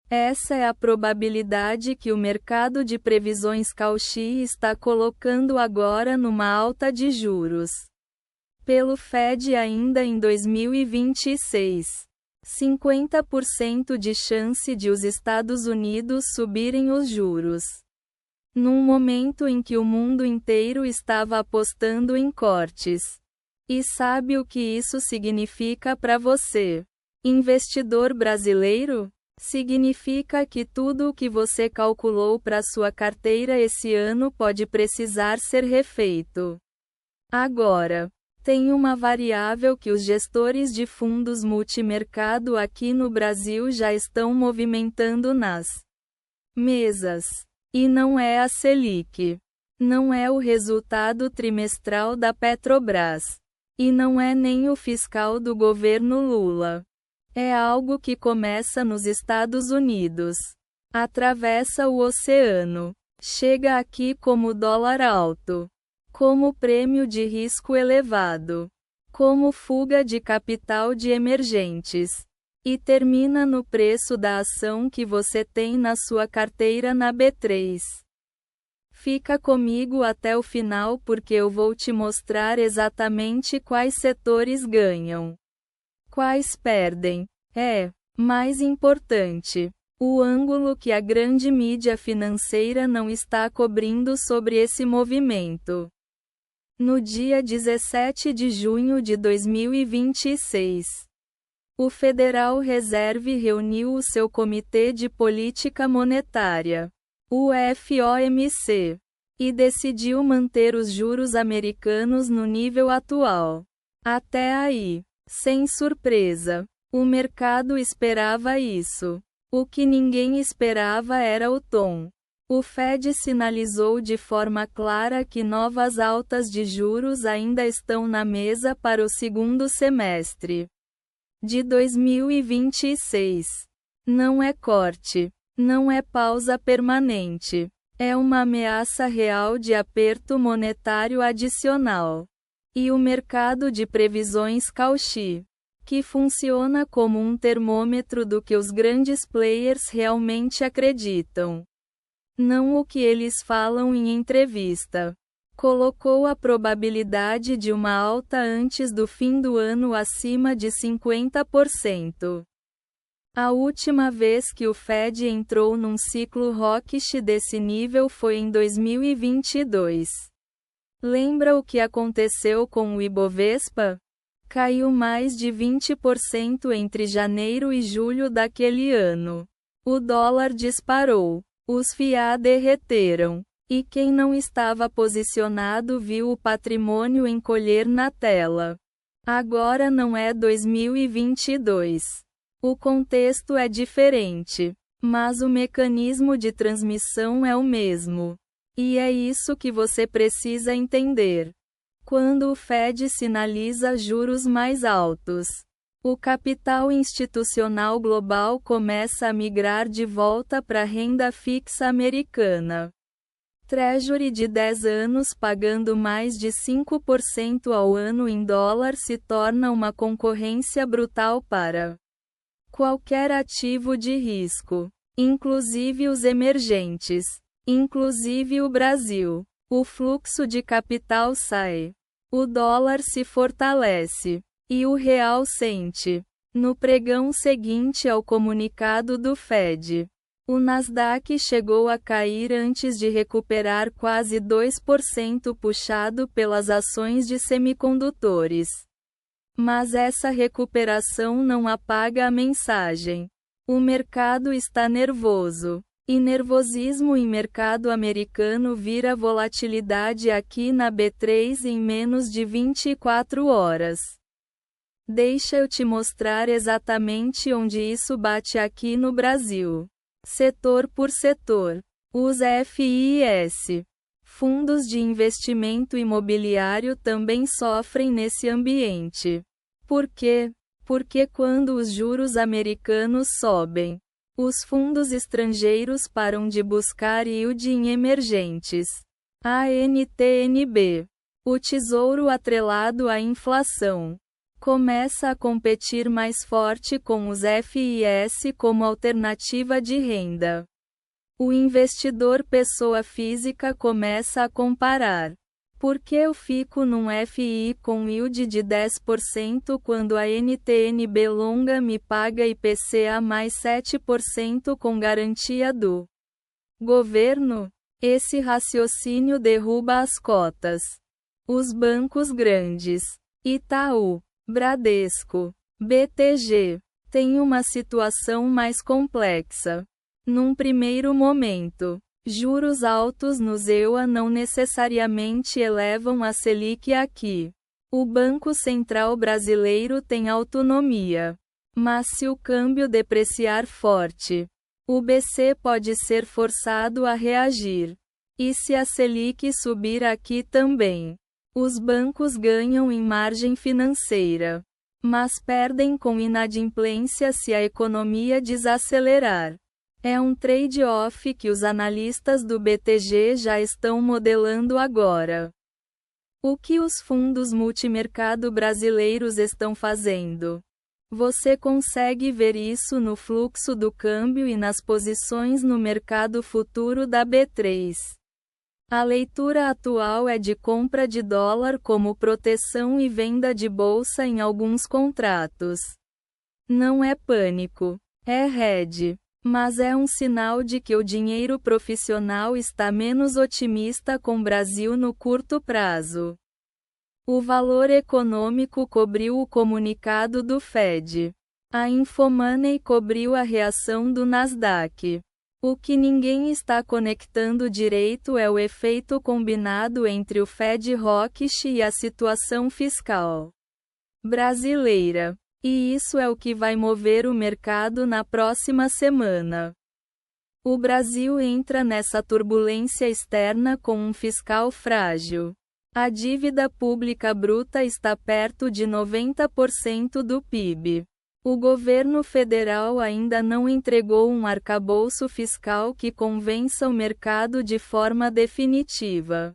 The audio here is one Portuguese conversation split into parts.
Essa é a probabilidade que o mercado de previsões Cauchy está colocando agora numa alta de juros pelo Fed ainda em 2026. 50% de chance de os Estados Unidos subirem os juros. Num momento em que o mundo inteiro estava apostando em cortes. E sabe o que isso significa para você, investidor brasileiro? Significa que tudo o que você calculou para sua carteira esse ano pode precisar ser refeito. Agora, tem uma variável que os gestores de fundos multimercado aqui no Brasil já estão movimentando nas mesas. E não é a Selic. Não é o resultado trimestral da Petrobras. E não é nem o fiscal do governo Lula. É algo que começa nos Estados Unidos. Atravessa o oceano. Chega aqui como dólar alto. Como prêmio de risco elevado. Como fuga de capital de emergentes. E termina no preço da ação que você tem na sua carteira na B3. Fica comigo até o final porque eu vou te mostrar exatamente quais setores ganham. Quais perdem. Mais importante, o ângulo que a grande mídia financeira não está cobrindo sobre esse movimento. No dia 17 de junho de 2026, o Federal Reserve reuniu o seu Comitê de Política Monetária, o FOMC, e decidiu manter os juros americanos no nível atual. Até aí, sem surpresa, o mercado esperava isso. O que ninguém esperava era o tom. O Fed sinalizou de forma clara que novas altas de juros ainda estão na mesa para o segundo semestre de 2026. Não é corte, não é pausa permanente. É uma ameaça real de aperto monetário adicional. E o mercado de previsões Cauchy, que funciona como um termômetro do que os grandes players realmente acreditam. Não o que eles falam em entrevista. Colocou a probabilidade de uma alta antes do fim do ano acima de 50%. A última vez que o Fed entrou num ciclo hawkish desse nível foi em 2022. Lembra o que aconteceu com o Ibovespa? Caiu mais de 20% entre janeiro e julho daquele ano. O dólar disparou. Os FIA derreteram. E quem não estava posicionado viu o patrimônio encolher na tela. Agora não é 2022. O contexto é diferente. Mas o mecanismo de transmissão é o mesmo. E é isso que você precisa entender. Quando o Fed sinaliza juros mais altos, o capital institucional global começa a migrar de volta para a renda fixa americana. Treasury de 10 anos pagando mais de 5% ao ano em dólar se torna uma concorrência brutal para qualquer ativo de risco, inclusive os emergentes, inclusive o Brasil. O fluxo de capital sai. O dólar se fortalece. E o real sente. No pregão seguinte ao comunicado do Fed, o Nasdaq chegou a cair antes de recuperar quase 2% puxado pelas ações de semicondutores. Mas essa recuperação não apaga a mensagem. O mercado está nervoso. E nervosismo em mercado americano vira volatilidade aqui na B3 em menos de 24 horas. Deixa eu te mostrar exatamente onde isso bate aqui no Brasil. Setor por setor. Os FIIs, fundos de investimento imobiliário, também sofrem nesse ambiente. Por quê? Porque quando os juros americanos sobem, os fundos estrangeiros param de buscar yield em emergentes. ANTNB. O tesouro atrelado à inflação. começa a competir mais forte com os FIs como alternativa de renda. O investidor pessoa física começa a comparar. Por que eu fico num FI com yield de 10% quando a NTN-B longa me paga IPCA mais 7% com garantia do governo? Esse raciocínio derruba as cotas. Os bancos grandes, Itaú, Bradesco, BTG, têm uma situação mais complexa. Num primeiro momento, juros altos no EUA não necessariamente elevam a Selic aqui. O Banco Central brasileiro tem autonomia. Mas se o câmbio depreciar forte, o BC pode ser forçado a reagir. E se a Selic subir aqui também, os bancos ganham em margem financeira, mas perdem com inadimplência se a economia desacelerar. É um trade-off que os analistas do BTG já estão modelando agora. O que os fundos multimercado brasileiros estão fazendo? Você consegue ver isso no fluxo do câmbio e nas posições no mercado futuro da B3. A leitura atual é de compra de dólar como proteção e venda de bolsa em alguns contratos. Não é pânico, é hedge. Mas é um sinal de que o dinheiro profissional está menos otimista com o Brasil no curto prazo. O Valor Econômico cobriu o comunicado do Fed. A Infomoney cobriu a reação do Nasdaq. O que ninguém está conectando direito é o efeito combinado entre o Fed hawkish e a situação fiscal brasileira. E isso é o que vai mover o mercado na próxima semana. O Brasil entra nessa turbulência externa com um fiscal frágil. A dívida pública bruta está perto de 90% do PIB. O governo federal ainda não entregou um arcabouço fiscal que convença o mercado de forma definitiva.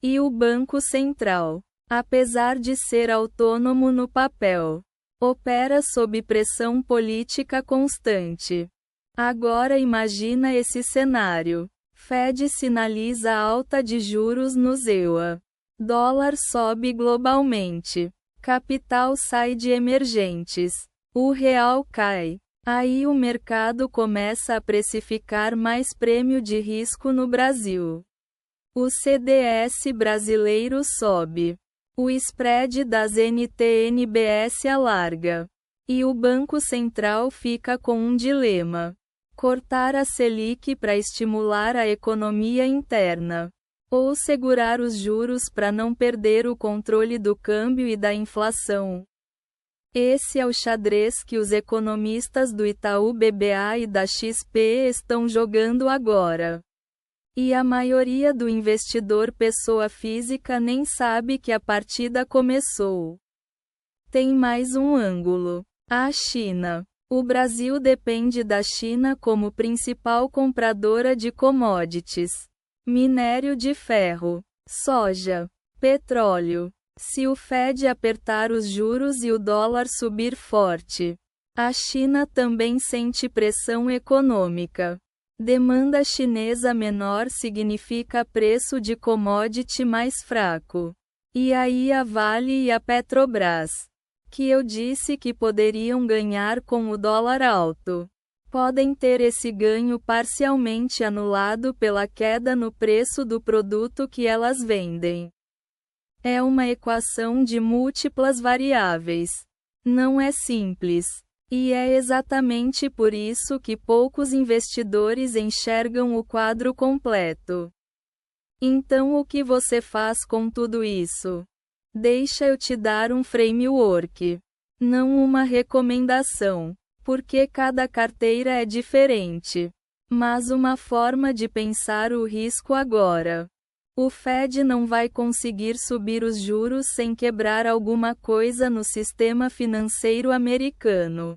E o Banco Central, apesar de ser autônomo no papel, opera sob pressão política constante. Agora imagina esse cenário. Fed sinaliza alta de juros no EUA. Dólar sobe globalmente. Capital sai de emergentes. O real cai. Aí o mercado começa a precificar mais prêmio de risco no Brasil. O CDS brasileiro sobe. O spread das NTN-BS alarga. E o Banco Central fica com um dilema: cortar a Selic para estimular a economia interna, ou segurar os juros para não perder o controle do câmbio e da inflação. Esse é o xadrez que os economistas do Itaú BBA e da XP estão jogando agora. E a maioria do investidor pessoa física nem sabe que a partida começou. Tem mais um ângulo: a China. O Brasil depende da China como principal compradora de commodities: minério de ferro, soja, petróleo. Se o Fed apertar os juros e o dólar subir forte, a China também sente pressão econômica. Demanda chinesa menor significa preço de commodity mais fraco. E aí a Vale e a Petrobras, que eu disse que poderiam ganhar com o dólar alto, podem ter esse ganho parcialmente anulado pela queda no preço do produto que elas vendem. É uma equação de múltiplas variáveis. Não é simples. E é exatamente por isso que poucos investidores enxergam o quadro completo. Então o que você faz com tudo isso? Deixa eu te dar um framework. Não uma recomendação, porque cada carteira é diferente, mas uma forma de pensar o risco agora. O Fed não vai conseguir subir os juros sem quebrar alguma coisa no sistema financeiro americano.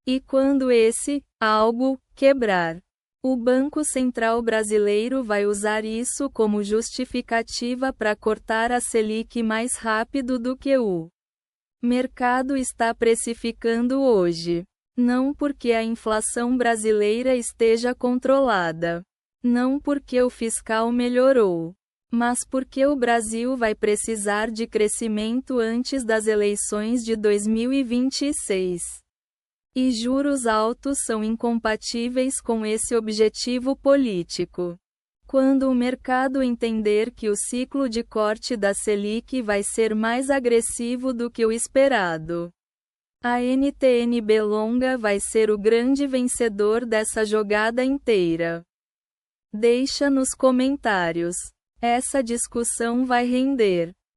E quando esse algo quebrar, o Banco Central brasileiro vai usar isso como justificativa para cortar a Selic mais rápido do que o Mercado está precificando hoje. Não porque a inflação brasileira esteja controlada. Não porque o fiscal melhorou. Mas porque o Brasil vai precisar de crescimento antes das eleições de 2026. E juros altos são incompatíveis com esse objetivo político. Quando o mercado entender que o ciclo de corte da Selic vai ser mais agressivo do que o esperado, a NTN-B longa vai ser o grande vencedor dessa jogada inteira. Deixa nos comentários. Essa discussão vai render.